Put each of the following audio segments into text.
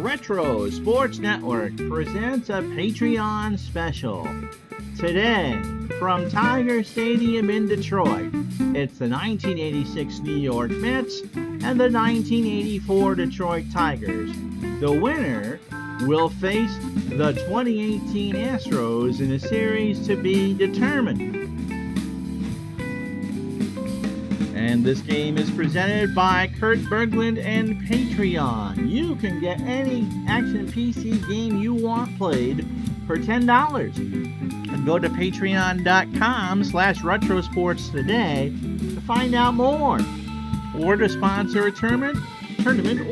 Retro Sports Network presents a Patreon special. Today, from Tiger Stadium in Detroit, it's the 1986 New York Mets and the 1984 Detroit Tigers. The winner will face the 2018 Astros in a series to be determined. And this game is presented by Kurt Berglund and Patreon. You can get any action PC game you want played for $10. And go to patreon.com/retrosports today to find out more. Or to sponsor a tournament,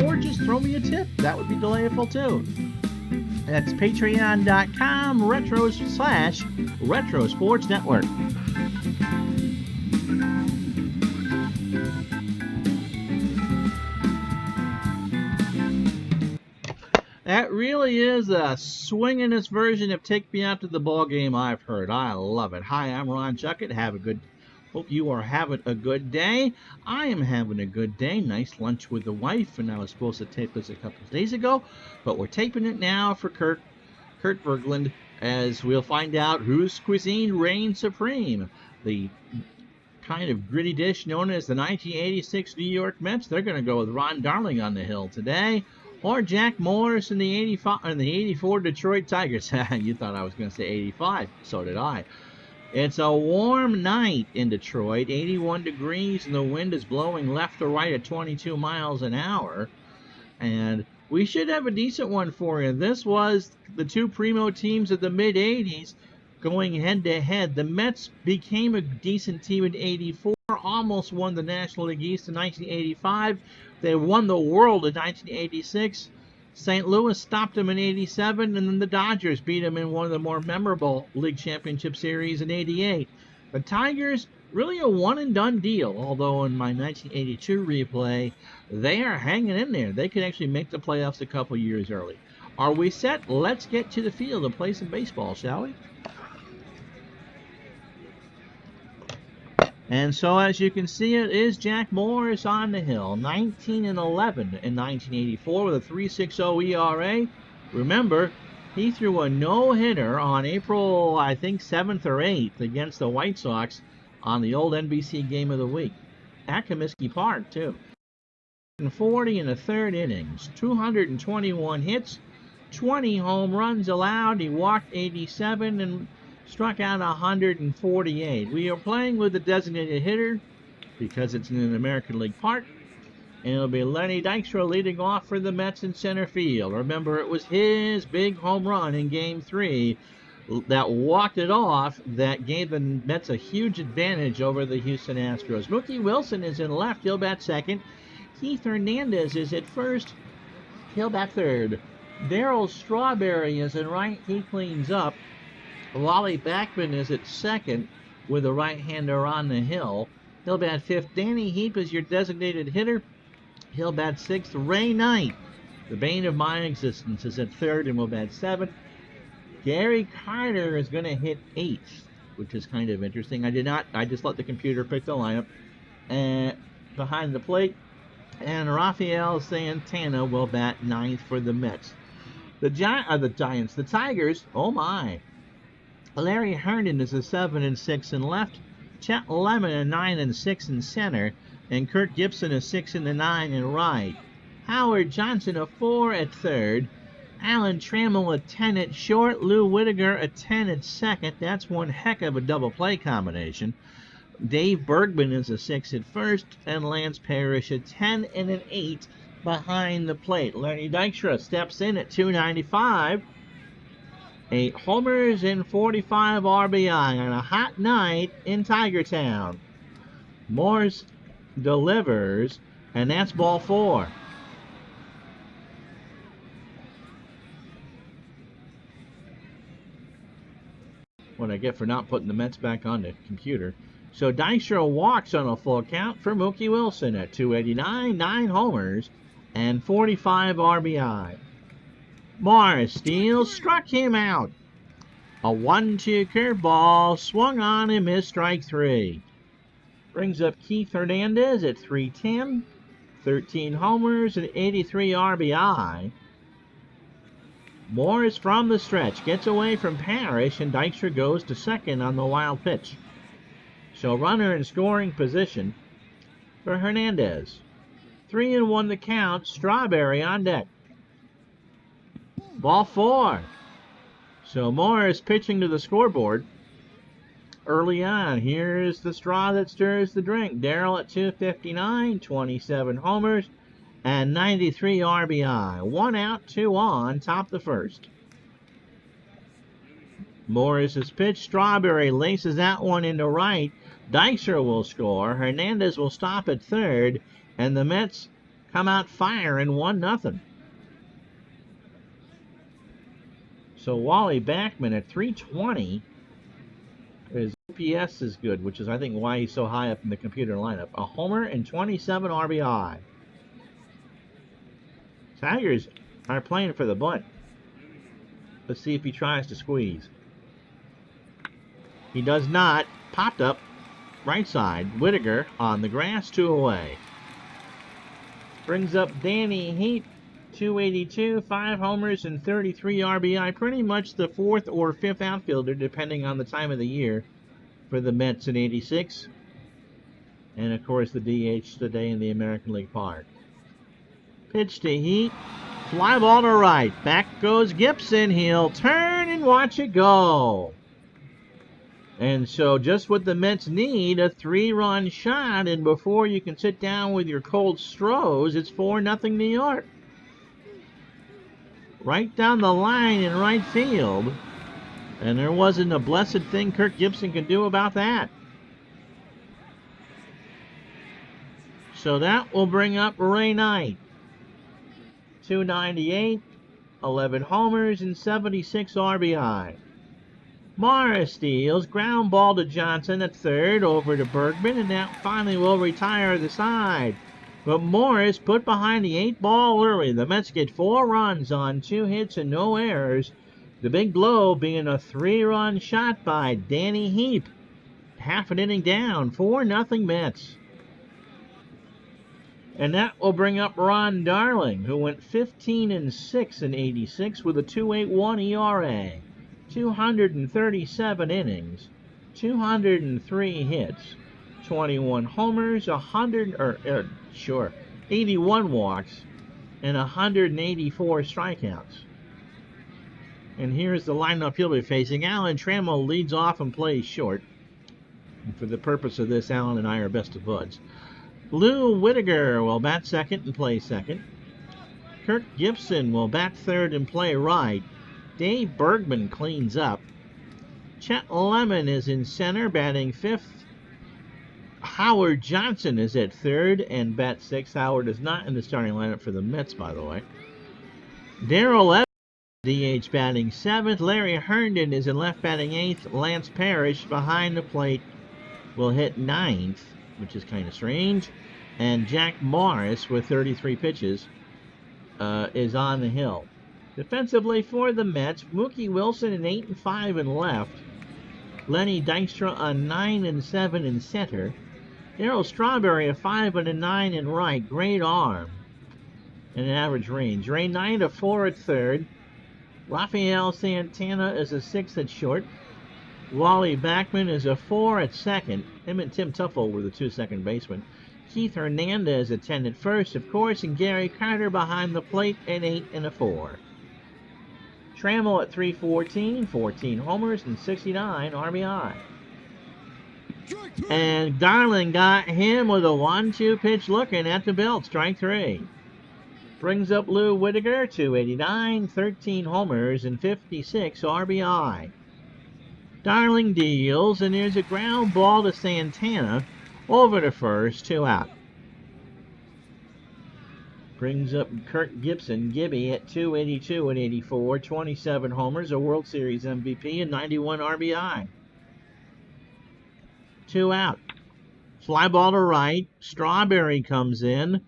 or just throw me a tip. That would be delightful too. That's patreon.com/retrosports network. That really is a swingin'est version of Take Me Out to the Ball Game I've heard. I love it. Hi, I'm Ron Chuckett. Hope you are having a good day. I am having a good day. Nice lunch with the wife, and I was supposed to tape this a couple of days ago, but we're taping it now for Kurt Berglund, as we'll find out whose cuisine reigns supreme. The kind of gritty dish known as the 1986 New York Mets. They're going to go with Ron Darling on the hill today. Or Jack Morris in the 84 Detroit Tigers. You thought I was going to say 85. So did I. It's a warm night in Detroit, 81 degrees, and the wind is blowing left to right at 22 miles an hour. And we should have a decent one for you. This was the two primo teams of the mid-'80s going head-to-head. The Mets became a decent team in 84, almost won the National League East in 1985. They won the World in 1986. St. Louis stopped them in 87, and then the Dodgers beat them in one of the more memorable league championship series in 88. The Tigers, really a one-and-done deal, although in my 1982 replay, they are hanging in there. They could actually make the playoffs a couple years early. Are we set? Let's get to the field and play some baseball, shall we? And so, as you can see, it is Jack Morris on the hill, 19-11 in 1984 with a 3.60 ERA. Remember, he threw a no-hitter on April, I think, 7th or 8th against the White Sox on the old NBC Game of the Week at Comiskey Park, too. 40 in the third innings, 221 hits, 20 home runs allowed. He walked 87 and struck out 148. We are playing with the designated hitter because it's in an American League Park. And it'll be Lenny Dykstra leading off for the Mets in center field. Remember, it was his big home run in Game 3 that walked it off that gave the Mets a huge advantage over the Houston Astros. Mookie Wilson is in left. He'll bat second. Keith Hernandez is at first. He'll bat third. Darryl Strawberry is in right. He cleans up. Wally Backman is at second with a right-hander on the hill. He'll bat fifth. Danny Heap is your designated hitter. He'll bat sixth. Ray Knight, the bane of my existence, is at third and will bat seventh. Gary Carter is going to hit eighth, which is kind of interesting. I just let the computer pick the lineup. Behind the plate. And Rafael Santana will bat ninth for the Mets. The Tigers, oh my. Larry Herndon is a 7-6 in left, Chet Lemon a 9-6 in center, and Kurt Gibson a 6 in the 9 in right. Howard Johnson a 4 at third, Alan Trammell a 10 at short, Lou Whitaker a 10 at second. That's one heck of a double play combination. Dave Bergman is a 6 at first, and Lance Parrish a 10 and an 8 behind the plate. Lenny Dykstra steps in at 295. 8 homers and 45 RBI on a hot night in Tiger Town. Morris delivers, and that's ball 4. What I get for not putting the Mets back on the computer. So Dykstra walks on a full count for Mookie Wilson at 289, 9 homers, and 45 RBI. Morris steals, struck him out. A 1-2 curveball swung on and missed strike 3. Brings up Keith Hernandez at 310, 13 homers and 83 RBI. Morris from the stretch gets away from Parrish, and Dykstra goes to second on the wild pitch. So runner in scoring position for Hernandez. 3-1 the count. Strawberry on deck. Ball 4. So Morris pitching to the scoreboard early on. Here's the straw that stirs the drink. Darrell at 259, 27 homers, and 93 RBI. 1 out, 2 on, top the first. Morris's pitch. Strawberry laces that one into right. Dykstra will score. Hernandez will stop at third, and the Mets come out firing 1-0. So Wally Backman at 320. His OPS is good, which is, I think, why he's so high up in the computer lineup. A homer and 27 RBI. Tigers are playing for the bunt. Let's see if he tries to squeeze. He does not. Popped up right side. Whitaker on the grass, 2 away. Brings up Danny Heap, 282, 5 homers and 33 RBI. Pretty much the 4th or 5th outfielder, depending on the time of the year, for the Mets in 86. And, of course, the DH today in the American League Park. Pitch to Heat. Fly ball to right. Back goes Gibson. He'll turn and watch it go. And so just what the Mets need, a 3-run shot, and before you can sit down with your cold Strohs, it's 4-0 New York. Right down the line in right field, and there wasn't a blessed thing Kirk Gibson could do about that. So that will bring up Ray Knight. 298, 11 homers, and 76 RBI. Morris steals, ground ball to Johnson at third, over to Bergman, and that finally will retire the side. But Morris put behind the 8-ball early. The Mets get 4 runs on 2 hits and no errors. The big blow being a 3-run shot by Danny Heap. Half an inning down, 4-0 Mets. And that will bring up Ron Darling, who went 15-6 in 86 with a 2.81 ERA. 237 innings, 203 hits, 21 homers, 81 walks, and 184 strikeouts. And here's the lineup he'll be facing. Alan Trammell leads off and plays short. And for the purpose of this, Alan and I are best of buds. Lou Whitaker will bat second and play second. Kirk Gibson will bat third and play right. Dave Bergman cleans up. Chet Lemon is in center, batting 5th. Howard Johnson is at third and bats 6th. Howard is not in the starting lineup for the Mets, by the way. Darrell Evans, DH, batting 7th. Larry Herndon is in left, batting 8th. Lance Parrish behind the plate will hit 9th, which is kind of strange. And Jack Morris, with 33 pitches, is on the hill. Defensively for the Mets, Mookie Wilson an 8-5 in left. Lenny Dykstra a 9-7 in center. Darryl Strawberry a 5-9 in right. Great arm and an average range. Ray Knight a 4 at third. Rafael Santana is a 6 at short. Wally Backman is a 4 at second. Him and Tim Tuffle were the 2 second basemen. Keith Hernandez at 10 at first, of course, and Gary Carter behind the plate at 8 and a 4. Trammell at 314, 14 homers and 69 RBI. And Darling got him with a 1-2 pitch looking at the belt, strike 3. Brings up Lou Whitaker, 289, 13 homers and 56 RBI. Darling deals, and there's a ground ball to Santana over to first, 2 out. Brings up Kirk Gibson, Gibby, at 282 and 84, 27 homers, a World Series MVP, and 91 RBI. 2 out. Fly ball to right. Strawberry comes in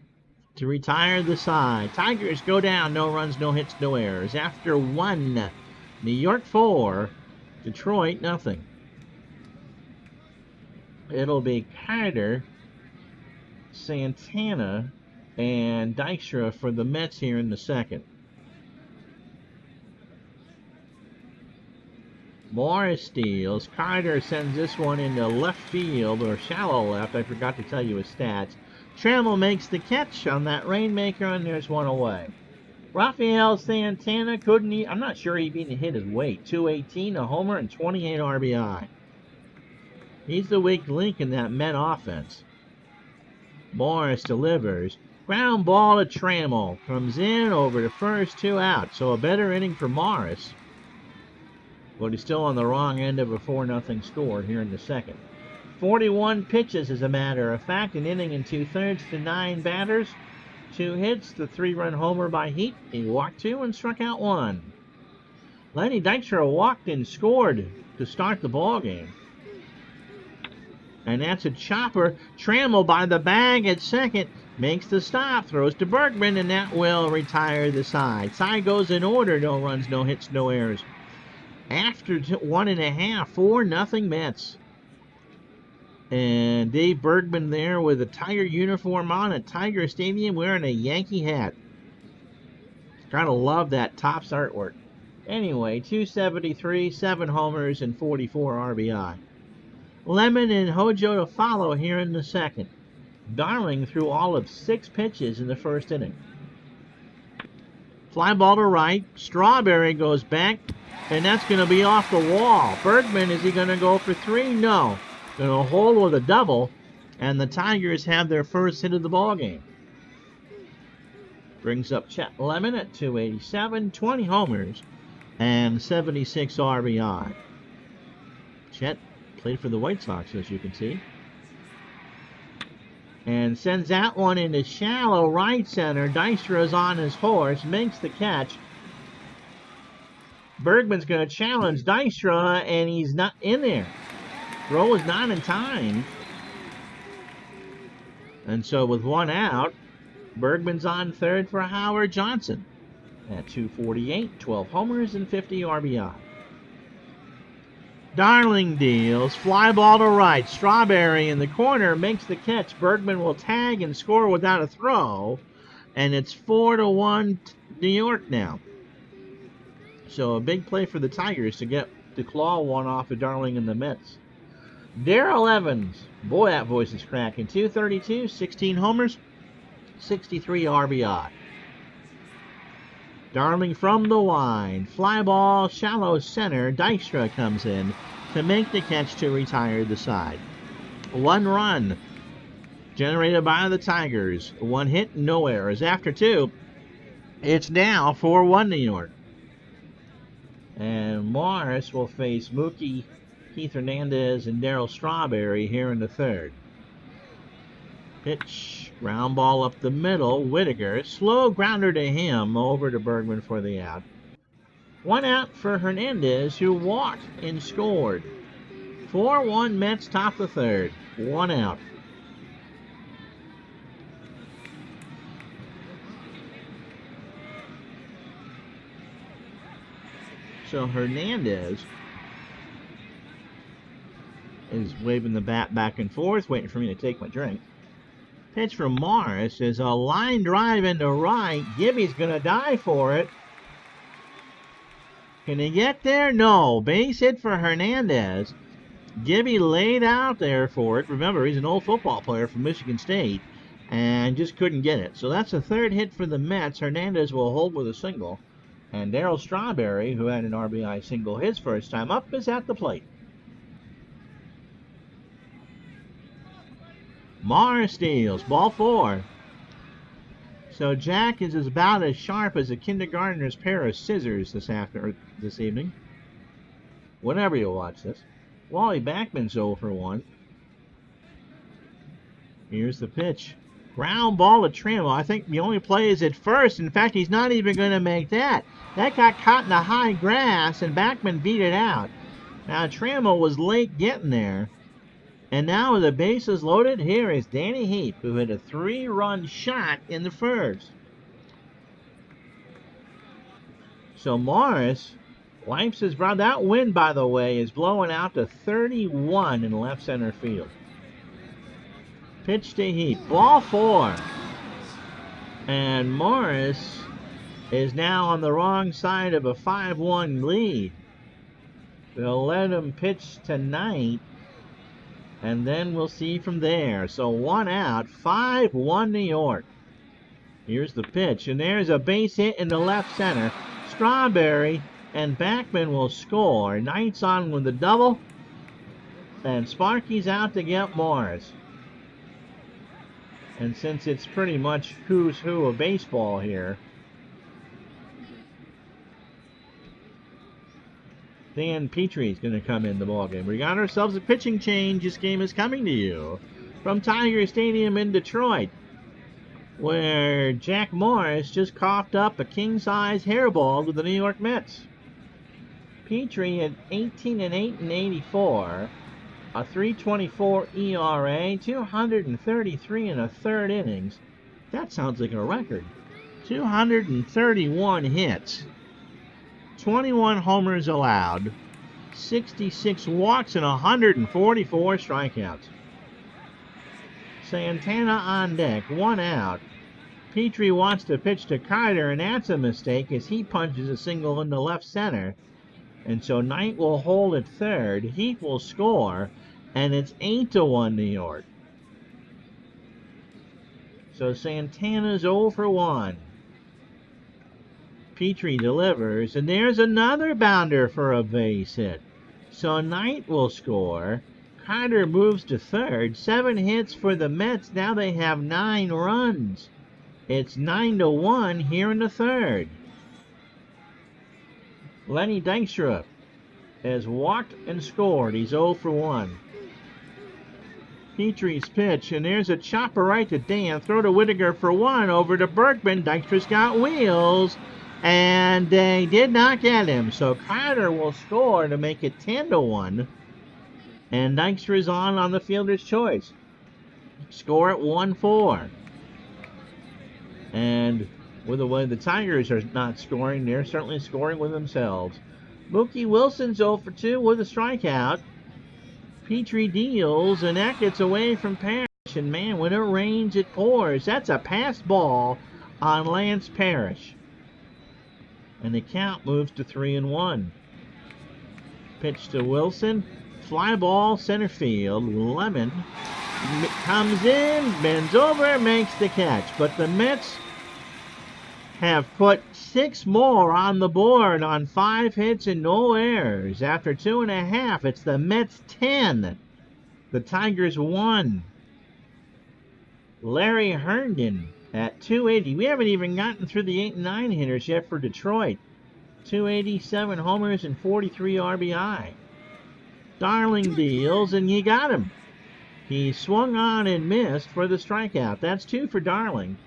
to retire the side. Tigers go down, no runs, no hits, no errors. After 1, New York 4, Detroit nothing. It'll be Carter, Santana, and Dykstra for the Mets here in the second. Morris steals. Carter sends this one into left field, or shallow left. I forgot to tell you his stats. Trammell makes the catch on that Rainmaker, and there's one away. Rafael Santana couldn't. I'm not sure he even hit his weight. 218, a homer, and 28 RBI. He's the weak link in that Met offense. Morris delivers. Ground ball to Trammell. Comes in over to first, 2 out. So a better inning for Morris. But he's still on the wrong end of a 4-0 score here in the second. 41 pitches, as a matter of fact. An inning and 2/3 to 9 batters. 2 hits, the 3-run homer by Heat. He walked 2 and struck out 1. Lenny Dykstra walked and scored to start the ball game. And that's a chopper. Trammell by the bag at second. Makes the stop. Throws to Bergman, and that will retire the side. Side goes in order. No runs, no hits, no errors. After 1.5, 4-0 Mets. And Dave Bergman there with a Tiger uniform on at Tiger Stadium wearing a Yankee hat. Gotta love that Topps artwork. Anyway, 273, 7 homers, and 44 RBI. Lemon and Hojo to follow here in the second. Darling threw all of 6 pitches in the first inning. Fly ball to right. Strawberry goes back, and that's going to be off the wall. Bergman, is he going to go for 3? No. Going to hold with a double, and the Tigers have their first hit of the ball game. Brings up Chet Lemon at 287, 20 homers, and 76 RBI. Chet played for the White Sox, as you can see. And sends that one into shallow right center. Dykstra on his horse, makes the catch. Bergman's going to challenge Dykstra, and he's not in there. Throw is not in time. And so with 1 out, Bergman's on third for Howard Johnson at 248, 12 homers, and 50 RBI. Darling deals. Fly ball to right. Strawberry in the corner makes the catch. Bergman will tag and score without a throw. And it's 4-1 New York now. So a big play for the Tigers to claw one off of Darling and the Mets. Darrell Evans. Boy, that voice is cracking. 232, 16 homers, 63 RBI. Darling from the line. Fly ball, shallow center. Dykstra comes in to make the catch to retire the side. 1 run generated by the Tigers. 1 hit, no errors. After 2, it's now 4-1 New York. And Morris will face Mookie, Keith Hernandez, and Darryl Strawberry here in the third. Pitch, ground ball up the middle. Whitaker, slow grounder to him, over to Bergman for the out. 1 out for Hernandez, who walked and scored. 4-1 Mets top the third. 1 out. So Hernandez is waving the bat back and forth, waiting for me to take my drink. Pitch from Morris is a line drive into right. Gibby's going to die for it. Can he get there? No. Base hit for Hernandez. Gibby laid out there for it. Remember, he's an old football player from Michigan State and just couldn't get it. So that's a third hit for the Mets. Hernandez will hold with a single. And Darryl Strawberry, who had an RBI single his first time up, is at the plate. Morris steals. Ball 4. So Jack is about as sharp as a kindergartner's pair of scissors this evening. Whenever you watch this. Wally Backman's 0 for 1. Here's the pitch. Ground ball to Trammell. I think the only play is at first. In fact, he's not even going to make that. That got caught in the high grass, and Backman beat it out. Now, Trammell was late getting there. And now with the bases loaded, here is Danny Heap, who hit a 3-run shot in the first. So Morris wipes his brow. That wind, by the way, is blowing out to 31 in left center field. Pitch to Heap. Ball 4. And Morris is now on the wrong side of a 5-1 lead. They'll let him pitch tonight, and then we'll see from there. So 1 out, 5-1 New York. Here's the pitch, and there's a base hit in the left center. Strawberry and Backman will score. Knight's on with the double, and Sparky's out to get Morris. And since it's pretty much who's who of baseball here, Dan Petrie's going to come in the ballgame. We got ourselves a pitching change. This game is coming to you from Tiger Stadium in Detroit, where Jack Morris just coughed up a king-size hairball with the New York Mets. Petrie at 18-8 in 84, a 3.24 ERA, 233 in a third innings. That sounds like a record. 231 hits, 21 homers allowed, 66 walks, and 144 strikeouts. Santana on deck, 1 out. Petrie wants to pitch to Carter, and that's a mistake as he punches a single into left center. And so Knight will hold at third. Heath will score, and it's 8-1 New York. So Santana's 0 for 1. Petrie delivers, and there's another bounder for a base hit. So Knight will score. Carter moves to third. 7 hits for the Mets. Now they have 9 runs. It's 9-1 here in the third. Lenny Dykstra has walked and scored. He's 0 for 1. Petrie's pitch, and there's a chopper right to Dan. Throw to Whittaker for 1. Over to Berkman. Dykstra's got wheels, and they did not get him. So Carter will score to make it 10-1. And Dykstra's on the fielder's choice. Score at 1-4. And with the way the Tigers are not scoring, they're certainly scoring with themselves. Mookie Wilson's 0 for 2 with a strikeout. Petrie deals, and that gets away from Parrish. And man, when it rains, it pours. That's a pass ball on Lance Parrish. And the count moves to 3-1. Pitch to Wilson. Fly ball, center field. Lemon comes in, bends over, makes the catch. But the Mets have put 6 more on the board on 5 hits and no errors. After 2.5, it's the Mets 10. The Tigers 1. Larry Herndon at 280. We haven't even gotten through the 8 and 9 hitters yet for Detroit. 287 homers and 43 RBI. Darling deals, and you got him. He swung on and missed for the strikeout. That's 2 for Darling.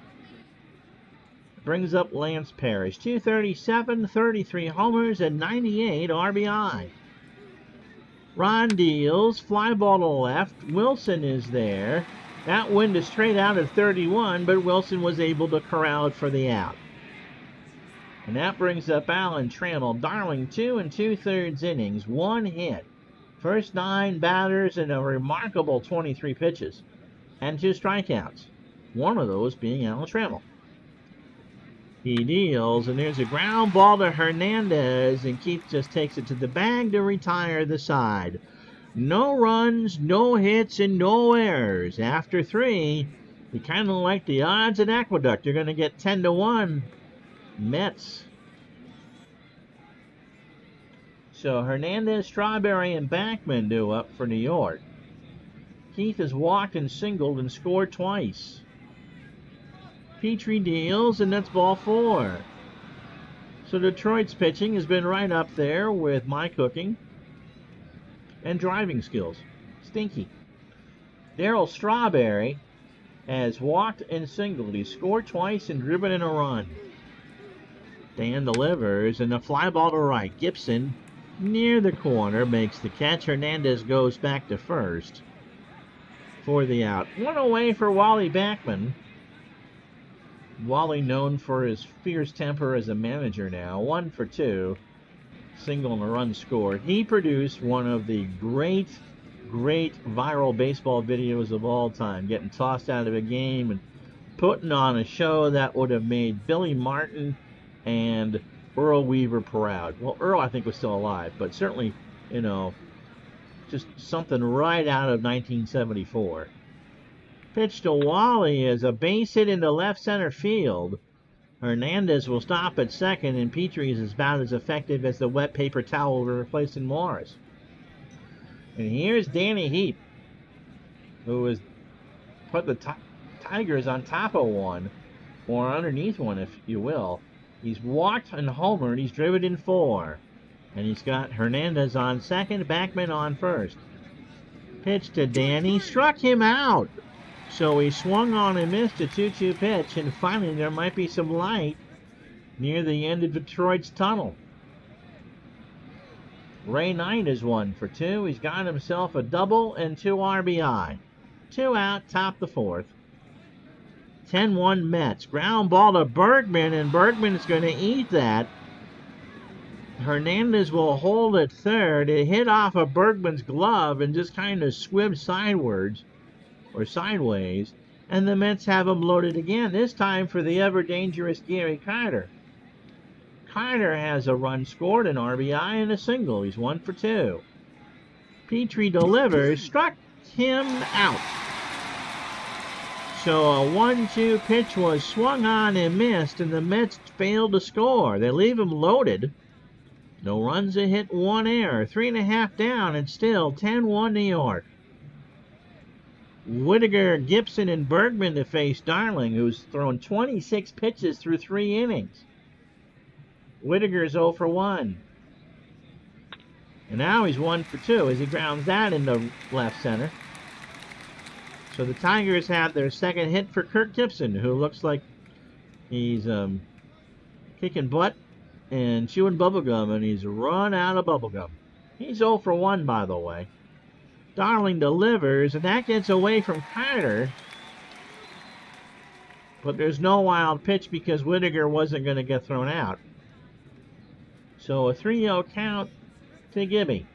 Brings up Lance Parrish. 237, 33 homers, and 98 RBI. Ron deals. Fly ball to left. Wilson is there. That wind is straight out at 31, but Wilson was able to corral it for the out. And that brings up Alan Trammell. Darling, 2 2/3 innings, 1 hit. First 9 batters and a remarkable 23 pitches. And 2 strikeouts. One of those being Alan Trammell. He deals, and there's a ground ball to Hernandez, and Keith just takes it to the bag to retire the side. No runs, no hits, and no errors. After 3, you kind of like the odds at Aqueduct. You're going to get 10-1 Mets. So Hernandez, Strawberry, and Backman do up for New York. Keith has walked and singled and scored twice. Petrie deals, and that's ball 4. So Detroit's pitching has been right up there with my cooking and driving skills. Stinky. Darryl Strawberry has walked and singled. He scored twice and driven in a run. Dan delivers, and the fly ball to right. Gibson near the corner makes the catch. Hernandez goes back to first for the out. 1 away for Wally Backman. Wally known for his fierce temper as a manager now. 1 for 2. Single and a run scored. He produced one of the great viral baseball videos of all time. Getting tossed out of a game and putting on a show that would have made Billy Martin and Earl Weaver proud. Well, Earl I think was still alive, but certainly you know, just something right out of 1974. Pitch to Wally is a base hit into left center field. Hernandez will stop at second, and Petrie is about as effective as the wet paper towel replacing Morris. And here's Danny Heap, who has put the Tigers on top of one, or underneath one, if you will. He's walked and homered. He's driven in 4. And he's got Hernandez on second, Backman on first. Pitch to Danny, struck him out. So he swung on and missed a 2-2 pitch, and finally there might be some light near the end of Detroit's tunnel. Ray Knight is 1 for 2. He's got himself a double and 2 RBI. 2 out, top the 4th. 10-1 Mets. Ground ball to Bergman, and Bergman is going to eat that. Hernandez will hold at third. It hit off of Bergman's glove and just kind of swibbed sideways, and the Mets have him loaded again, this time for the ever-dangerous Gary Carter. Carter has a run scored, an RBI, and a single. He's 1 for 2. Petrie delivers, struck him out. So a 1-2 pitch was swung on and missed, and the Mets failed to score. They leave him loaded. No runs, a hit, 1 error. 3.5 down, and still 10-1 New York. Whittaker, Gibson, and Bergman to face Darling, who's thrown 26 pitches through 3 innings. Whittaker's 0 for 1. And now he's 1 for 2 as he grounds that into left center. So the Tigers have their second hit for Kirk Gibson, who looks like he's kicking butt and chewing bubblegum, and he's run out of bubblegum. He's 0 for 1, by the way. Darling delivers, and that gets away from Carter. But there's no wild pitch because Whittaker wasn't going to get thrown out. So a 3-0 count to Gibby.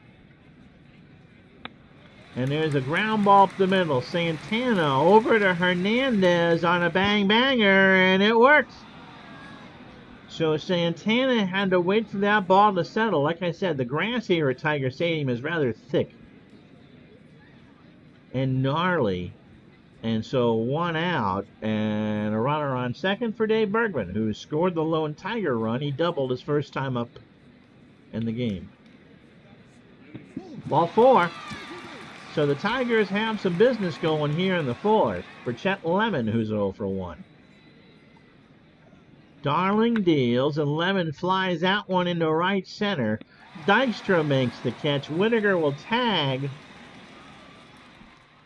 And there's a ground ball up the middle. Santana over to Hernandez on a bang-banger, and it works. So Santana had to wait for that ball to settle. Like I said, the grass here at Tiger Stadium is rather thick and gnarly. And so 1 out and a runner on second for Dave Bergman, who scored the lone Tiger run. He doubled his first time up in the game. Ball 4. So the Tigers have some business going here in the 4th for Chet Lemon, who's 0 for 1. Darling deals, and Lemon flies out one into right center. Dykstra makes the catch. Whittaker will tag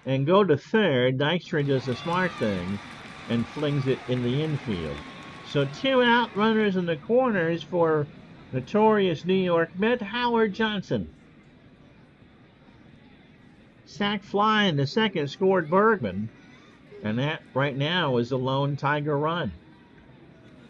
and go to third. Dykstra does a smart thing and flings it in the infield. So 2 out, runners in the corners for notorious New York Met Howard Johnson. Sac fly in the second scored Bergman, and that right now is a lone Tiger run.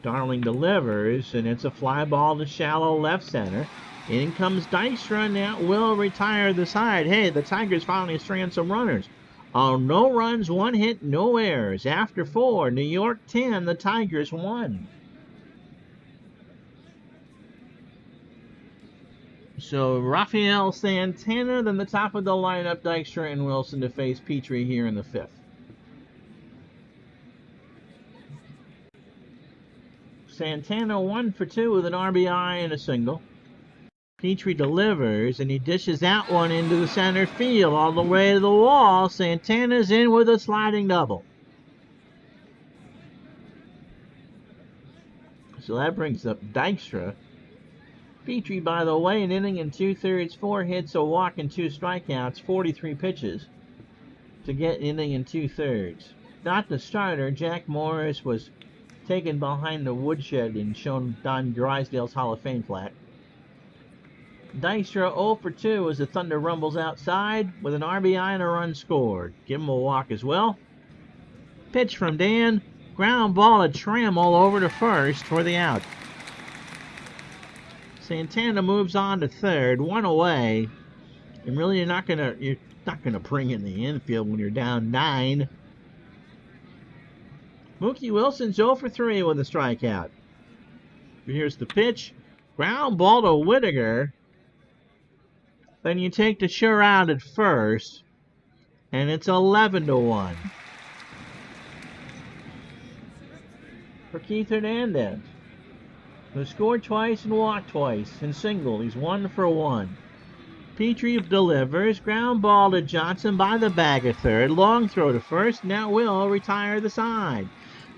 Darling delivers, and it's a fly ball to shallow left center. In comes Dykstra, and that will retire the side. Hey, the Tigers finally strand some runners. No runs, 1 hit, no errors. After 4, New York 10, the Tigers 1. So Rafael Santana, then the top of the lineup, Dykstra and Wilson to face Petrie here in the 5th. Santana 1 for 2 with an RBI and a single. Petrie delivers, and he dishes out one into the center field all the way to the wall. Santana's in with a sliding double. So that brings up Dykstra. Petrie, by the way, an inning and 2/3, 4 hits, a walk, and 2 strikeouts, 43 pitches to get an inning and 2/3. Not the starter. Jack Morris was taken behind the woodshed and shown Don Drysdale's Hall of Fame flat. Dykstra 0 for 2 as the Thunder rumbles outside with an RBI and a run scored. Give him a walk as well. Pitch from Dan. Ground ball to Trammell over to first for the out. Santana moves on to third, 1 away. And really you're not gonna bring in the infield when you're down 9. Mookie Wilson's 0 for 3 with a strikeout. Here's the pitch. Ground ball to Whittaker. Then you take the sure out at first, and it's 11-1 for Keith Hernandez, who scored twice and walked twice in single. He's 1 for 1. Petrie delivers, ground ball to Johnson by the bag at third, long throw to first, now will retire the side.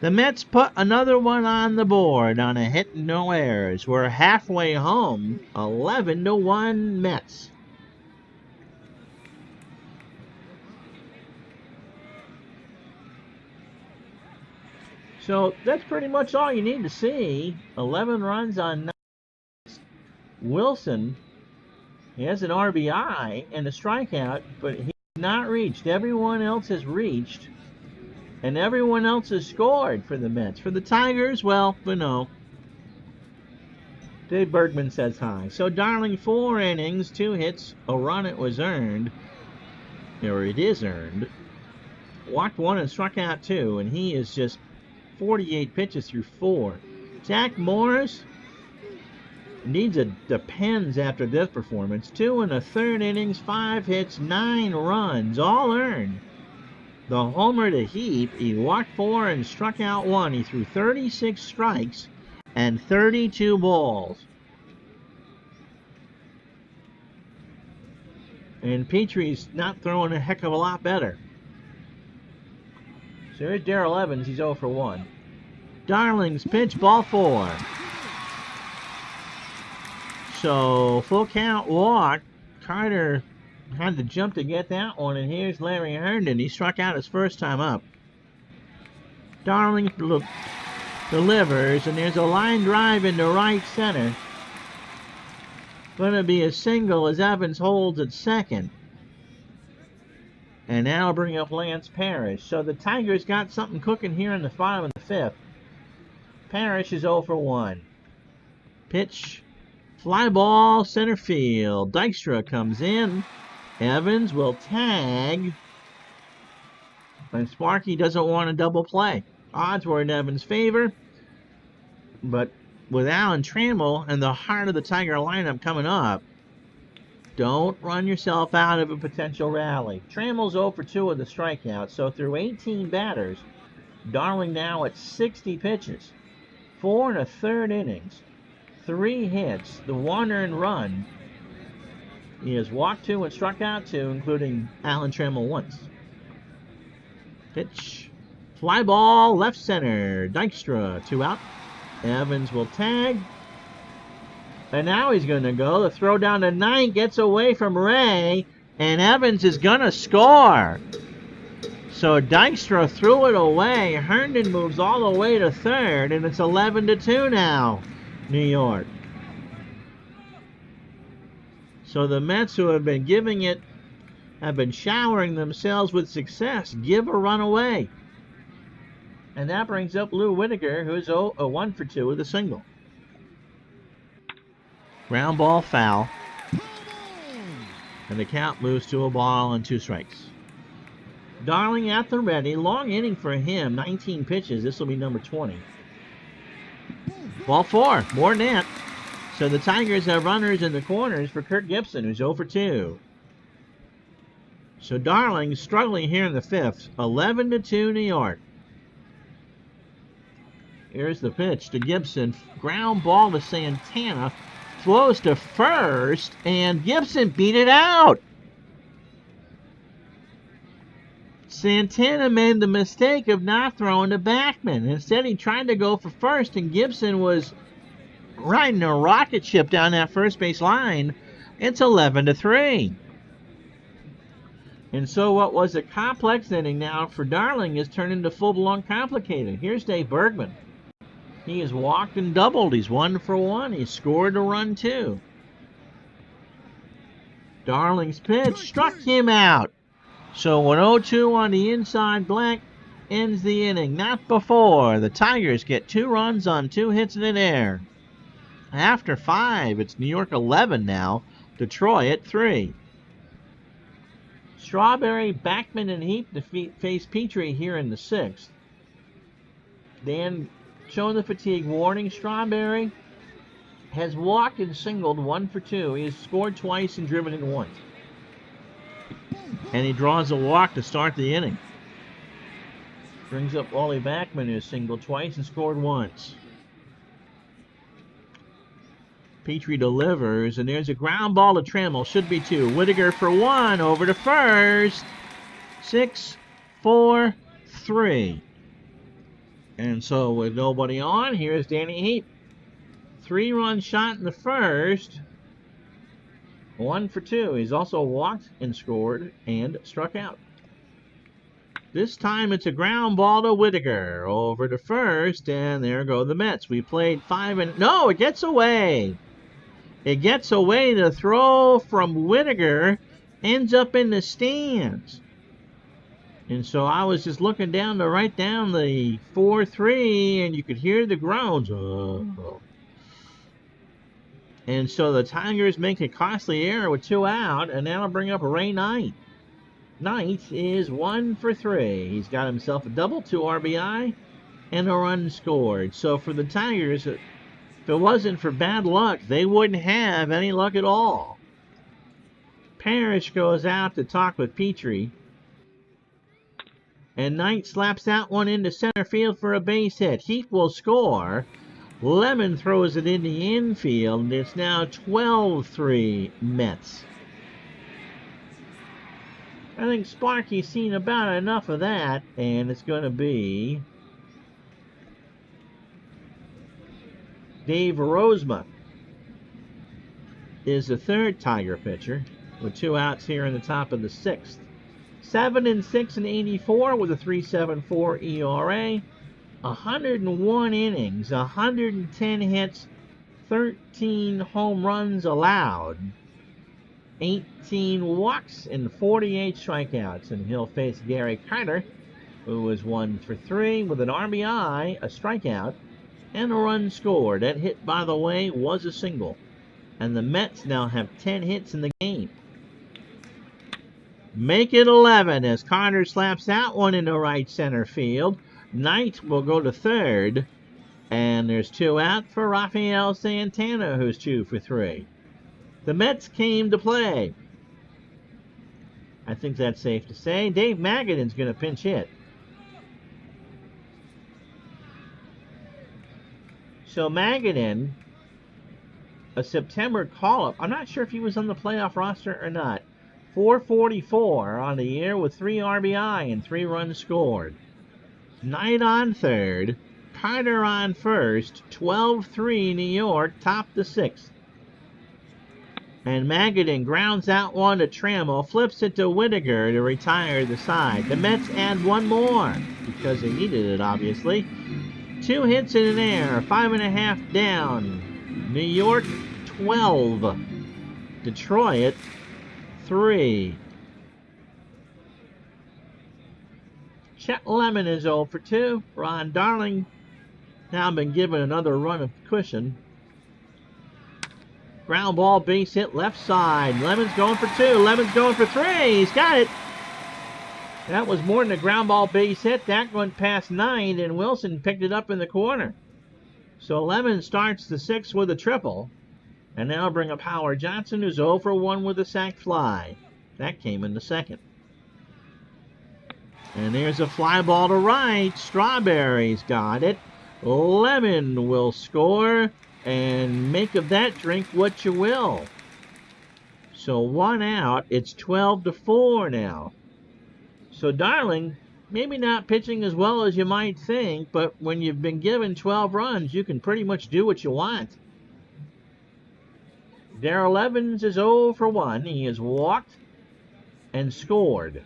The Mets put another one on the board on a hit and no errors. We're halfway home, 11-1 Mets. So that's pretty much all you need to see. 11 runs on 9. Wilson, he has an RBI and a strikeout, but he's not reached. Everyone else has reached, and everyone else has scored for the Mets. For the Tigers, well, no. Dave Bergman says hi. So Darling, 4 innings, 2 hits, a run. It was earned, or it is earned. Walked 1 and struck out 2, and he is just 48 pitches through 4. Jack Morris needs a depends after this performance. 2 1/3 innings, 5 hits, 9 runs, all earned. The homer to Heap, he walked 4 and struck out 1. He threw 36 strikes and 32 balls. And Petrie's not throwing a heck of a lot better. So here's Darrell Evans. He's 0 for 1. Darling's pitch, ball 4. So full count walk. Carter had to jump to get that one. And here's Larry Herndon. He struck out his first time up. Darling delivers. And there's a line drive into right center. Going to be a single as Evans holds at second. And that'll bring up Lance Parrish. So the Tigers got something cooking here in the bottom of the 5th. Parrish is 0 for 1. Pitch, fly ball, center field. Dykstra comes in. Evans will tag. And Sparky doesn't want a double play. Odds were in Evans' favor. But with Alan Trammell and the heart of the Tiger lineup coming up, don't run yourself out of a potential rally. Trammell's 0 for 2 with a strikeout, so through 18 batters, Darling now at 60 pitches. 4 1/3 innings, 3 hits, the 1 earned run. He has walked 2 and struck out 2, including Alan Trammell once. Pitch, fly ball, left center. Dykstra, 2 out. Evans will tag. And now he's going to go. The throw down to 9 gets away from Ray. And Evans is going to score. So Dykstra threw it away. Herndon moves all the way to third. And it's 11-2 now, New York. So the Mets, who have been giving it, have been showering themselves with success. Give a run away. And that brings up Lou Whitaker, who's 1 for 2 with a single. Ground ball foul. And the count moves to a ball and 2 strikes. Darling at the ready. Long inning for him. 19 pitches. This will be number 20. Ball 4. More than that. So the Tigers have runners in the corners for Kirk Gibson, who's 0 for 2. So Darling struggling here in the 5th. 11-2 New York. Here's the pitch to Gibson. Ground ball to Santana. Throws to first, and Gibson beat it out. Santana made the mistake of not throwing to Backman. Instead, he tried to go for first, and Gibson was riding a rocket ship down that first base line. It's 11-3. And so what was a complex inning now for Darling is turned into full-blown complicated. Here's Dave Bergman. He has walked and doubled. He's 1 for 1. He scored a run, too. Darling's pitch struck him out. So an 0-2 on the inside blank ends the inning. Not before. The Tigers get 2 runs on 2 hits in an air. After 5, it's New York 11 now. Detroit at 3. Strawberry, Backman, and Heap face Petrie here in the 6th. Dan showing the fatigue warning. Strawberry has walked and singled 1 for 2. He has scored twice and driven in once. And he draws a walk to start the inning. Brings up Wally Backman, who has singled twice and scored once. Petrie delivers, and there's a ground ball to Trammell. Should be 2. Whittaker for 1, over to first. 6, 4, 3. And so with nobody on, here's Danny Heap. 3-run shot in the first. 1 for 2. He's also walked and scored and struck out. This time it's a ground ball to Whittaker. Over to first, and there go the Mets. We played 5 and... No, it gets away. It gets away. The throw from Whittaker ends up in the stands. And so I was just looking down to write down the 4-3, and you could hear the groans. And so the Tigers make a costly error with 2 out, and that'll bring up Ray Knight. Knight is 1 for 3. He's got himself a double, 2 RBI, and a run scored. So for the Tigers, if it wasn't for bad luck, they wouldn't have any luck at all. Parrish goes out to talk with Petrie. And Knight slaps that one into center field for a base hit. Heap will score. Lemon throws it in the infield, and it's now 12-3 Mets. I think Sparky's seen about enough of that, and it's going to be Dave Rozema is the third Tiger pitcher with 2 outs here in the top of the 6th. 7-6 and 84 with a 3.74 ERA. 101 innings, 110 hits, 13 home runs allowed, 18 walks, and 48 strikeouts. And he'll face Gary Carter, who was 1 for 3 with an RBI, a strikeout, and a run scored. That hit, by the way, was a single. And the Mets now have 10 hits in the game. Make it 11 as Carter slaps that one into right center field. Knight will go to third, and there's 2 out for Rafael Santana, who's 2 for 3. The Mets came to play. I think that's safe to say. Dave Magadan's going to pinch hit. So Magadan, a September call-up. I'm not sure if he was on the playoff roster or not. 444 on the year with 3 RBI and 3 runs scored. Knight on third, Carter on first, 12-3 New York, top the 6th. And Magadan grounds out one to Trammell, flips it to Whittaker to retire the side. The Mets add 1 more, because they needed it, obviously. 2 hits in an air, 5.5 down. New York, 12. Detroit, 3. Chet Lemon is 0 for 2. Ron Darling now been given another run of cushion. Ground ball, base hit, left side. Lemon's going for 2. Lemon's going for 3. He's got it. That was more than a ground ball base hit. That went past 9, and Wilson picked it up in the corner. So Lemon starts the 6th with a triple. And now bring up Howard Johnson, who's 0 for 1 with a sac fly. That came in the 2nd. And there's a fly ball to right. Strawberry's got it. Lemon will score, and make of that drink what you will. So 1 out. It's 12-4 now. So Darling, maybe not pitching as well as you might think, but when you've been given 12 runs, you can pretty much do what you want. Darrell Evans is 0 for 1. He has walked and scored.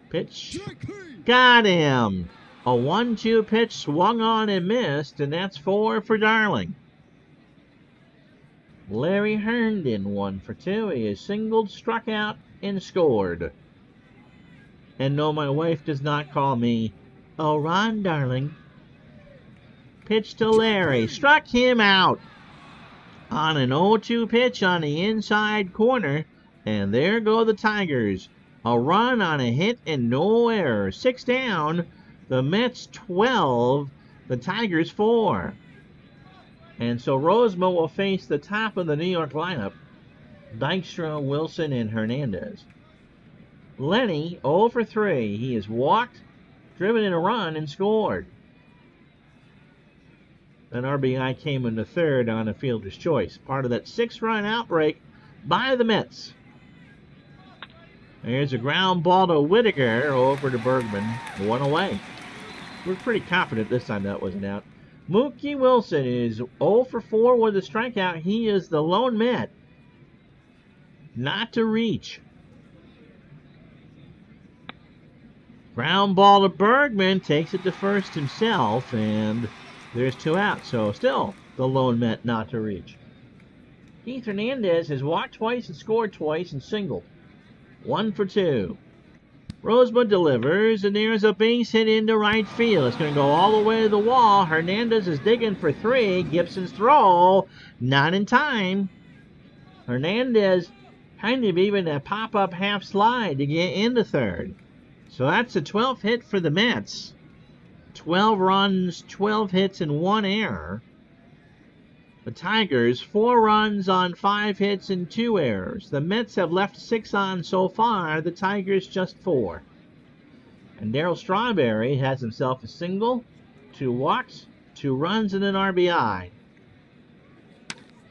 Pitch. Got him. A 1-2 pitch swung on and missed, and that's 4 for Darling. Larry Herndon 1 for 2. He has singled, struck out, and scored. And no, my wife does not call me, "Oh, Ron Darling." Pitch to Larry. Struck him out on an 0-2 pitch on the inside corner. And there go the Tigers. A run on a hit and no error. 6 down. The Mets 12. The Tigers 4. And so Rosemo will face the top of the New York lineup, Dykstra, Wilson, and Hernandez. Lenny, 0 for 3. He has walked, driven in a run, and scored. An RBI came in the third on a fielder's choice, part of that 6-run outbreak by the Mets. There's a ground ball to Whitaker over to Bergman, 1 away. We're pretty confident this time that wasn't out. Mookie Wilson is 0 for 4 with a strikeout. He is the lone Met not to reach. Ground ball to Bergman, takes it to first himself, and there's 2 outs. So still the lone Met not to reach. Keith Hernandez has walked twice and scored twice and singled. 1 for 2. Rosema delivers, and there's a base hit into right field. It's going to go all the way to the wall. Hernandez is digging for 3. Gibson's throw, not in time. Hernandez kind of even a pop-up half slide to get into third. So that's the 12th hit for the Mets. 12 runs, 12 hits, and 1 error. The Tigers, 4 runs on 5 hits and 2 errors. The Mets have left 6 on so far. The Tigers just 4. And Darryl Strawberry has himself a single, 2 walks, 2 runs, and an RBI.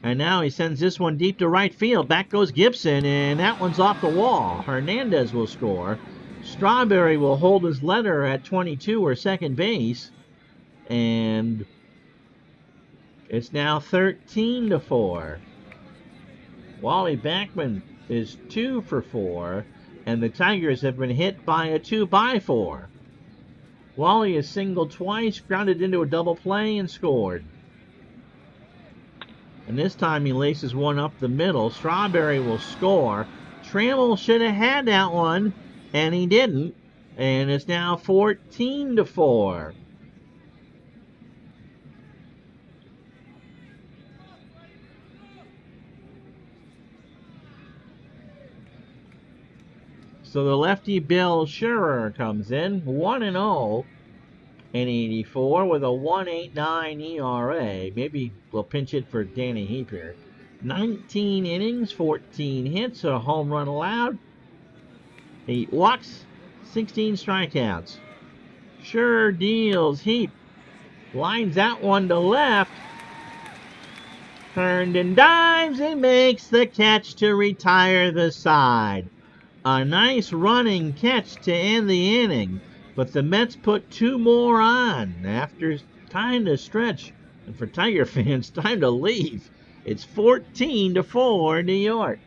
And now he sends this one deep to right field. Back goes Gibson, and that one's off the wall. Hernandez will score. Strawberry will hold his letter at 22 or second base. And it's now 13-4. Wally Backman is 2 for 4, and the Tigers have been hit by a 2-by-4. Wally has singled twice, grounded into a double play, and scored. And this time he laces one up the middle. Strawberry will score. Trammell should have had that one, and he didn't. And it's now 14-4. So the lefty Bill Scherer comes in, 1-0 in 84 with a 1.89 ERA. Maybe we'll pinch it for Danny Heap here. 19 innings, 14 hits, a home run allowed, 8 walks, 16 strikeouts. Scherer deals. Heap lines that one to left. Herndon dives and makes the catch to retire the side. A nice running catch to end the inning, but the Mets put 2 more on after time to stretch. And for Tiger fans, time to leave. It's 14-4 New York.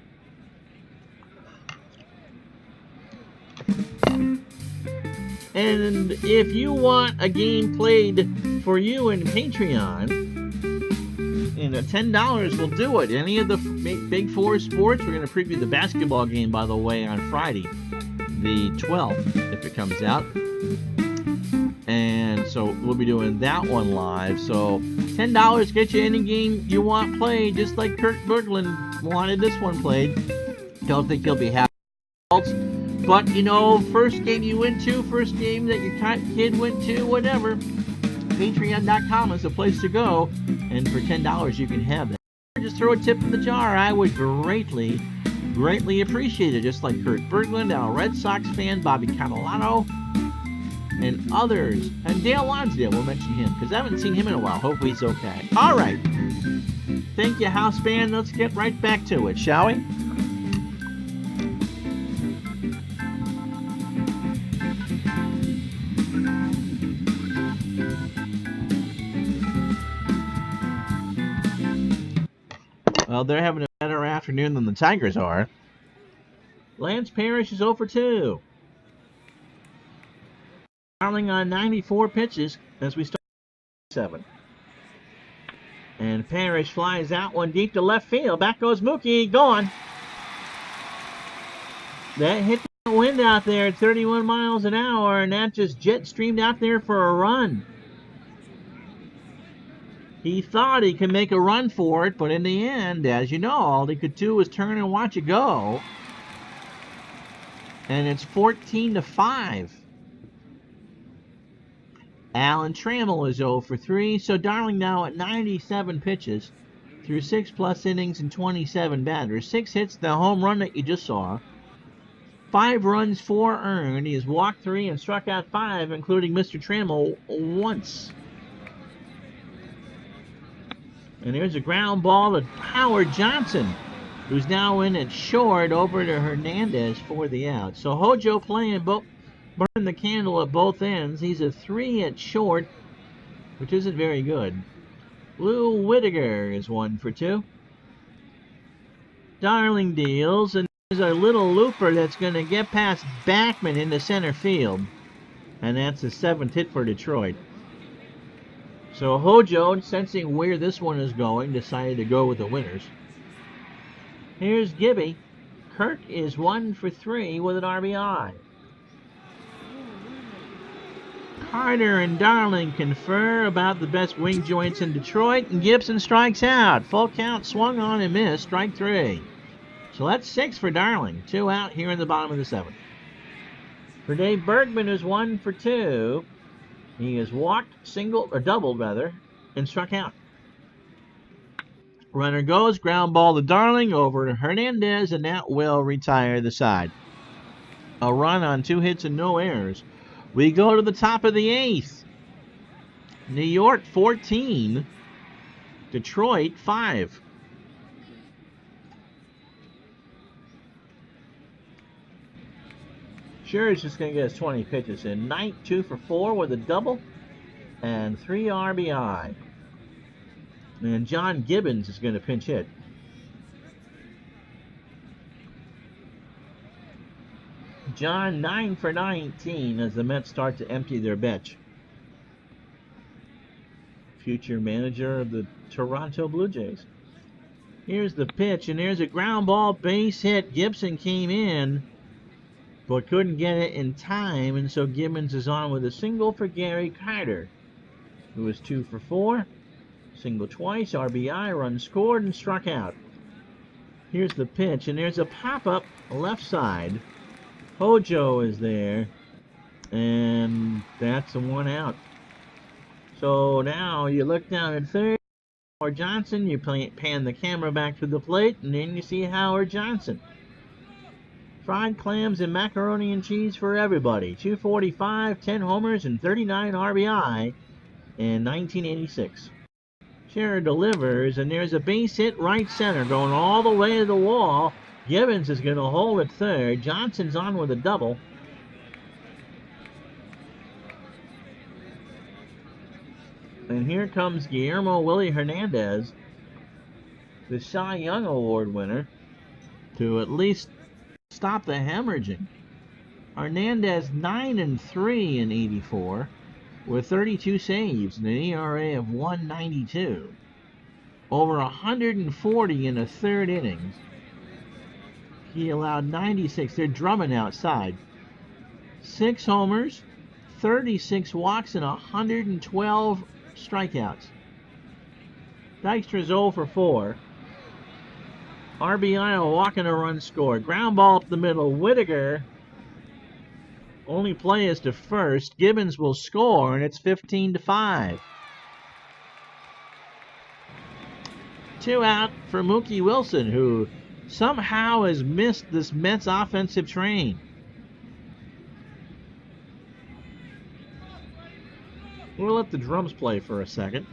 And if you want a game played for you in Patreon, $10 will do it. Any of the Big 4 sports. We're going to preview the basketball game, by the way, on Friday, the 12th, if it comes out. And so we'll be doing that one live. So $10 get you any game you want played, just like Kurt Berglund wanted this one played. Don't think he'll be happy with the results. But, first game you went to, first game that your kid went to, whatever, Patreon.com is the place to go. And for $10 you can have that. Just throw a tip in the jar. I would greatly appreciate it. Just like Kurt Berglund, our Red Sox fan, Bobby Catalano, and others. And Dale Lonsdale, we'll mention him, because I haven't seen him in a while. Hopefully he's okay. All right. Thank you, house band. Let's get right back to it, shall we? Well, they're having a better afternoon than the Tigers are. Lance Parrish is 0 for 2. Fouling on 94 pitches as we start 7. And Parrish flies out one deep to left field. Back goes Mookie. Gone. That hit the wind out there at 31 miles an hour, and that just jet streamed out there for a run. He thought he could make a run for it, but in the end, as you know, all he could do was turn and watch it go. And it's 14-5. Alan Trammell is 0 for 3, so Darling now at 97 pitches through 6+ innings and 27 batters. 6 hits, the home run that you just saw. 5 runs, 4 earned. He has walked 3 and struck out 5, including Mr. Trammell once. And there's a ground ball to Howard Johnson, who's now in at short over to Hernandez for the out. So Hojo playing burning the candle at both ends. He's a 3 at short, which isn't very good. Lou Whitaker is 1 for 2. Darling deals, and there's a little looper that's going to get past Backman into center field. And that's the 7th hit for Detroit. So Hojo, sensing where this one is going, decided to go with the winners. Here's Gibby. Kurt is 1 for 3 with an RBI. Carter and Darling confer about the best wing joints in Detroit, and Gibson strikes out. Full count, swung on and missed, strike 3. So that's 6 for Darling. 2 out here in the bottom of the 7th. For Dave Bergman, who's 1 for 2. He has walked, doubled rather, and struck out. Runner goes, ground ball to Darling, over to Hernandez, and that will retire the side. A run on 2 hits and no errors. We go to the top of the 8th. New York 14, Detroit 5. Sure is just going to get us 20 pitches in. Knight 2 for 4 with a double and 3 RBI. And John Gibbons is going to pinch hit. John 9 for 19 as the Mets start to empty their bench. Future manager of the Toronto Blue Jays. Here's the pitch, and there's a ground ball, base hit. Gibson came in, but couldn't get it in time, and so Gibbons is on with a single for Gary Carter, who was 2 for 4. Single twice, RBI, run scored, and struck out. Here's the pitch, and there's a pop-up left side. Hojo is there, and that's a 1 out. So now you look down at third, Howard Johnson, you pan the camera back to the plate, and then you see Howard Johnson. Fried clams and macaroni and cheese for everybody. 245, 10 homers, and 39 RBI in 1986. Scherer delivers, and there's a base hit right center going all the way to the wall. Gibbons is going to hold at third. Johnson's on with a double. And here comes Guillermo Willie Hernandez, the Cy Young Award winner, to at least stop the hemorrhaging. Hernandez 9-3 in '84 with 32 saves and an ERA of 1.92. Over 140 in the third innings. He allowed 96. They're drumming outside. 6 homers, 36 walks, and 112 strikeouts. Dykstra's 0 for 4. RBI, a walk and a run scored. Ground ball up the middle. Whitaker only play is to first. Gibbons will score, and it's 15-5. 2 out for Mookie Wilson, who somehow has missed this Mets offensive train. We'll let the drums play for a second.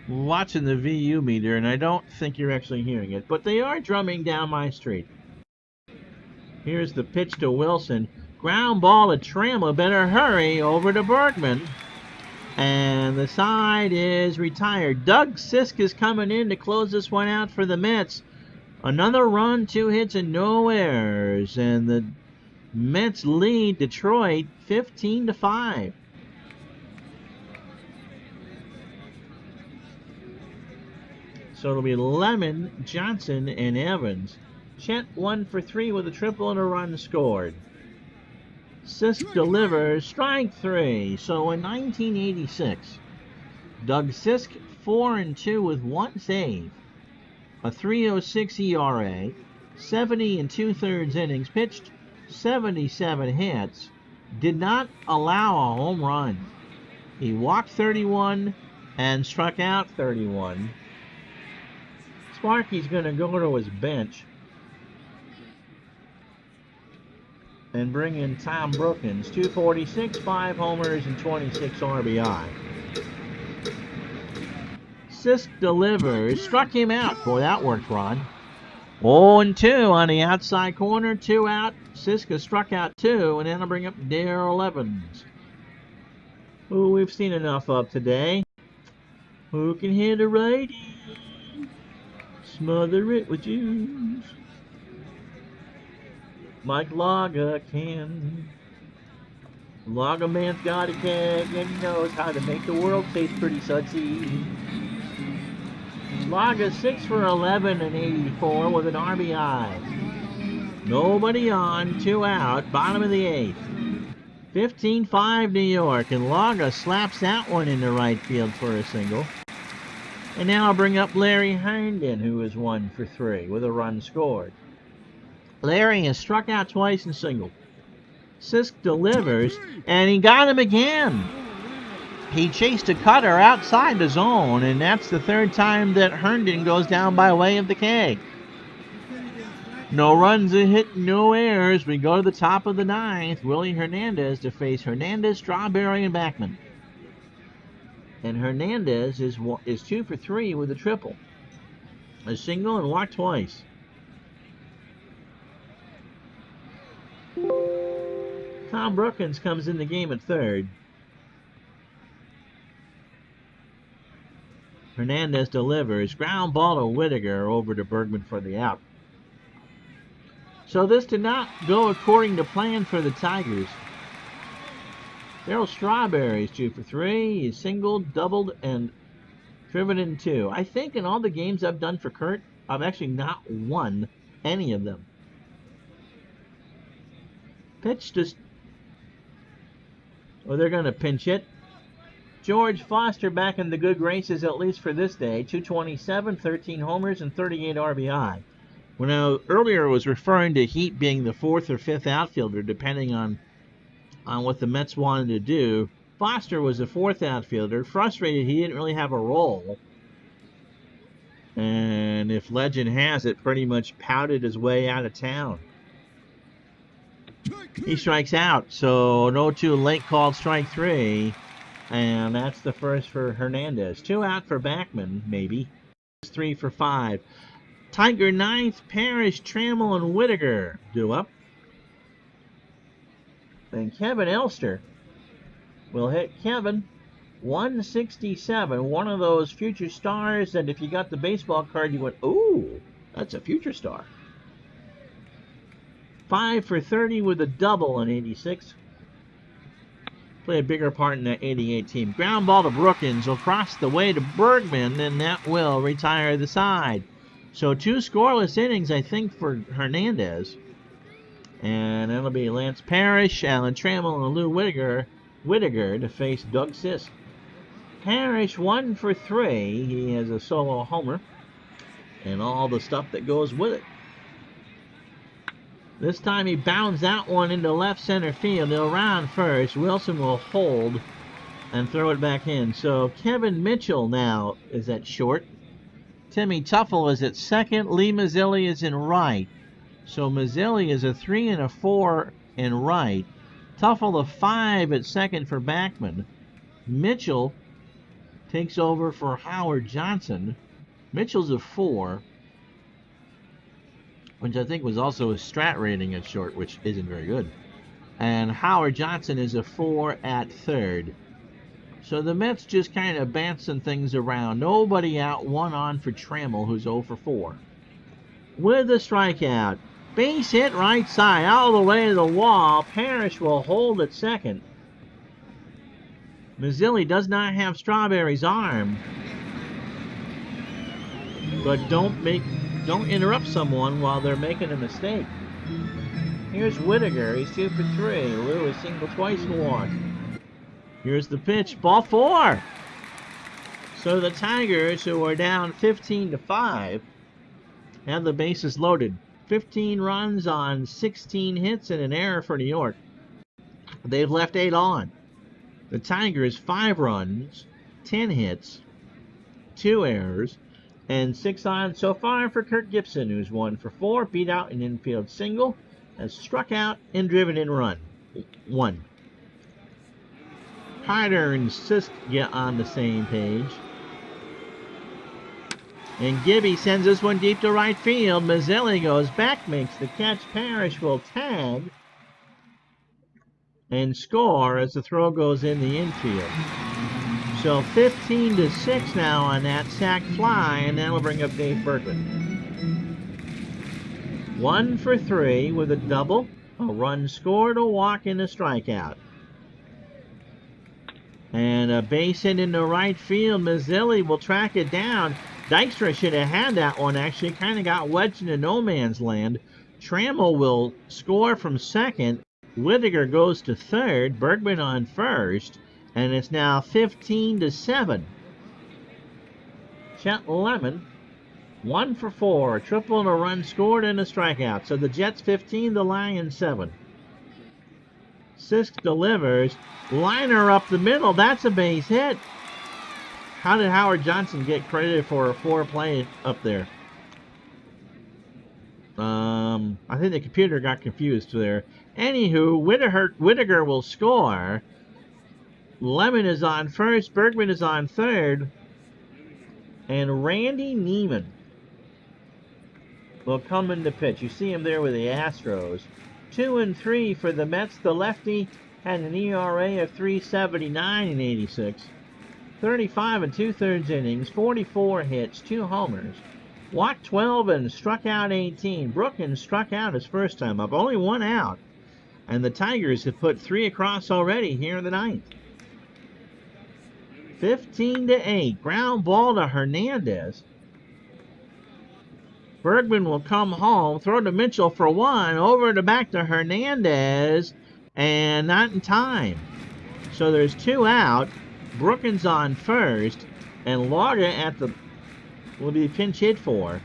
Watching the VU meter, and I don't think you're actually hearing it, but they are drumming down my street. Here's the pitch to Wilson. Ground ball to Trammell. Better hurry over to Bergman. And the side is retired. Doug Sisk is coming in to close this one out for the Mets. Another run, 2 hits, and no errors. And the Mets lead Detroit 15-5. So it'll be Lemon, Johnson, and Evans. Chet 1 for 3 with a triple and a run scored. Sisk delivers, strike 3. So in 1986, Doug Sisk 4-2 with 1 save, a 3.06 ERA, 70 and 2/3 innings pitched, 77 hits, did not allow a home run. He walked 31 and struck out 31. Sparky's going to go to his bench and bring in Tom Brookins, 246, 5 homers, and 26 RBI. Sisk delivers, struck him out. Boy, that worked, Ron. 0-2 on the outside corner, 2 out. Sisk has struck out 2, and then I'll bring up Darrell Evans, who we've seen enough of today. Who can hit a righty? Smother it with juice. Mike Laga can. Laga man's got a keg and he knows how to make the world taste pretty sudsy. Laga 6 for 11 and 84 with an RBI. Nobody on, 2 out, bottom of the 8th. 15-5 New York, and Laga slaps that one into right field for a single. And now I'll bring up Larry Herndon, who is 1 for 3 with a run scored. Larry has struck out twice and singled. Sisk delivers, and he got him again. He chased a cutter outside the zone, and that's the 3rd time that Herndon goes down by way of the K. No runs, a hit, no errors. We go to the top of the 9th. Willie Hernandez to face Hernandez, Strawberry, and Backman. And Hernandez is 2 for 3 with a triple. A single and walked twice. Tom Brookins comes in the game at 3rd. Hernandez delivers. Ground ball to Whittaker, over to Bergman for the out. So this did not go according to plan for the Tigers. Darryl Strawberry is 2 for 3. He's singled, doubled, and driven in 2. I think in all the games I've done for Kurt, I've actually not won any of them. Pitch to... Well, they're going to pinch it. George Foster back in the good graces, at least for this day. 227, 13 homers, and 38 RBI. When I earlier was referring to Heat being the 4th or 5th outfielder, depending on what the Mets wanted to do, Foster was the 4th outfielder. Frustrated he didn't really have a role. And if legend has it, pretty much pouted his way out of town. He strikes out, so 0-2 late called strike 3. And that's the first for Hernandez. 2 out for Backman, maybe. 3 for 5. Tiger 9th, Parrish, Trammell, and Whittaker due up. And Kevin Elster will hit Kevin. 167. One of those future stars that if you got the baseball card, you went, ooh, that's a future star. 5 for 30 with a double in 86. Play a bigger part in that 88 team. Ground ball to Brookins. Will cross the way to Bergman, and that will retire the side. So 2 scoreless innings, I think, for Hernandez. And that'll be Lance Parrish, Alan Trammell, and Lou Whittaker to face Doug Sisk. Parrish 1 for 3. He has a solo homer and all the stuff that goes with it. This time he bounds that one into left center field. He'll round first. Wilson will hold and throw it back in. So Kevin Mitchell now is at short. Timmy Tuffle is at second. Lee Mazzilli is in right. So Mazzilli is a 3 and a 4 in right. Tuffle a 5 at second for Backman. Mitchell takes over for Howard Johnson. Mitchell's a 4, which I think was also a strat rating at short, which isn't very good. And Howard Johnson is a 4 at third. So the Mets just kind of bouncing things around. Nobody out, 1 on for Trammell, who's 0 for 4. With a strikeout. Base hit right side, all the way to the wall. Parrish will hold at second. Mazzilli does not have Strawberry's arm. But don't interrupt someone while they're making a mistake. Here's Whittaker. He's 2 for 3. Lou is single twice and walked. Here's the pitch. Ball 4. So the Tigers, who are down 15-5, have the bases loaded. 15 runs on 16 hits and an error for New York. They've left 8 on. The Tigers, 5 runs, 10 hits, 2 errors, and 6 on so far for Kirk Gibson, who's 1 for 4, beat out an infield single, has struck out and driven in run. 1. Hyder and Sisk get on the same page. And Gibby sends this one deep to right field. Mazzilli goes back, makes the catch. Parrish will tag and score as the throw goes in the infield. So 15-6 now on that sac fly, and that'll bring up Dave Bergman. 1 for 3 with a double, a run scored, a walk, and a strikeout. And a base hit into right field. Mazzilli will track it down. Dykstra should have had that one, actually. Kind of got wedged into no man's land. Trammell will score from second. Whittaker goes to third. Bergman on first. And it's now 15-7. Chet Lemon, 1 for 4. A triple and a run scored and a strikeout. So the Jets 15, the Lions 7. Sisk delivers. Liner up the middle. That's a base hit. How did Howard Johnson get credited for a 4-play up there? I think the computer got confused there. Anywho, Whittaker will score. Lemon is on first. Bergman is on third. And Randy Neiman will come in to pitch. You see him there with the Astros. 2-3 for the Mets. The lefty had an ERA of 3.79 in '86. 35 2/3 innings, 44 hits, 2 homers. Walked 12 and struck out 18. Brookins struck out his first time up, only 1 out. And the Tigers have put 3 across already here in the 9th. 15-8. Ground ball to Hernandez. Bergman will come home, throw to Mitchell for 1, over to back to Hernandez, and not in time. So there's 2 out. Brookins on first, and Lauga will be pinch hit for.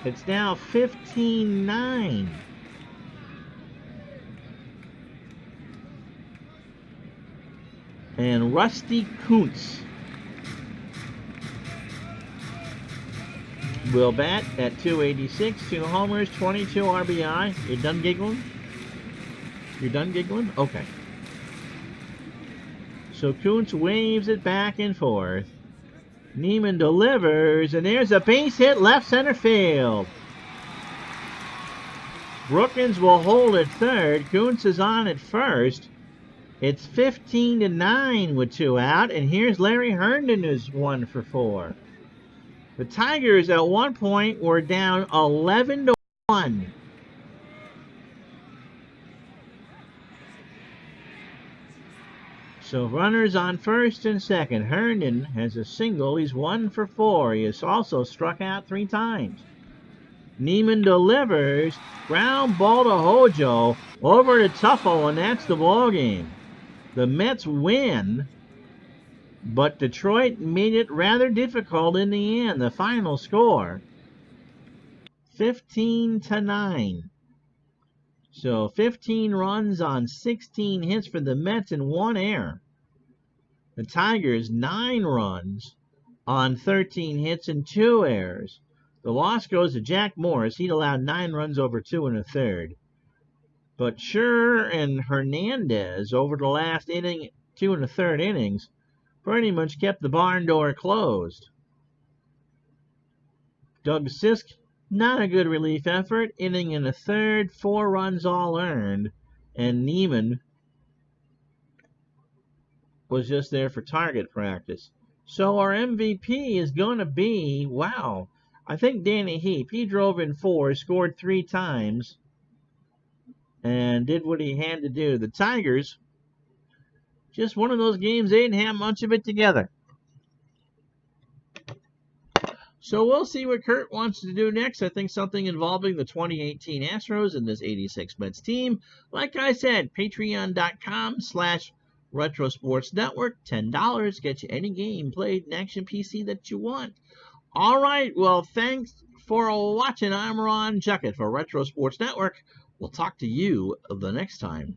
It's now 15-9. And Rusty Kuntz will bat at 286, 2 homers, 22 RBI. You done giggling? You're done giggling? Okay. So Kuntz waves it back and forth. Neiman delivers, and there's a base hit left center field. Brookins will hold at third. Kuntz is on at first. It's 15-9 with 2 out, and here's Larry Herndon, who's 1 for 4. The Tigers at one point were down 11-1. So runners on first and second. Herndon has a single. He's 1 for 4. He has also struck out 3 times. Neiman delivers. Ground ball to Hojo. Over to Tuffle, and that's the ball game. The Mets win, but Detroit made it rather difficult in the end. The final score, 15-9. So 15 runs on 16 hits for the Mets and 1 error. The Tigers, 9 runs on 13 hits and 2 errors. The loss goes to Jack Morris. He'd allowed 9 runs over 2 1/3. But Scher and Hernandez over the last inning, 2 1/3 innings, pretty much kept the barn door closed. Doug Sisk, not a good relief effort. Inning and a third, 4 runs all earned. And Neiman was just there for target practice. So our MVP is going to be, wow, I think Danny Heap. He drove in 4, scored 3 times, and did what he had to do. The Tigers, just one of those games, they didn't have much of it together. So we'll see what Kurt wants to do next. I think something involving the 2018 Astros and this 86 Mets team. Like I said, patreon.com/RetroSportsNetwork. $10 gets you any game played in Action PC that you want. All right, well, thanks for watching. I'm Ron Juckett for Retro Sports Network. We'll talk to you the next time.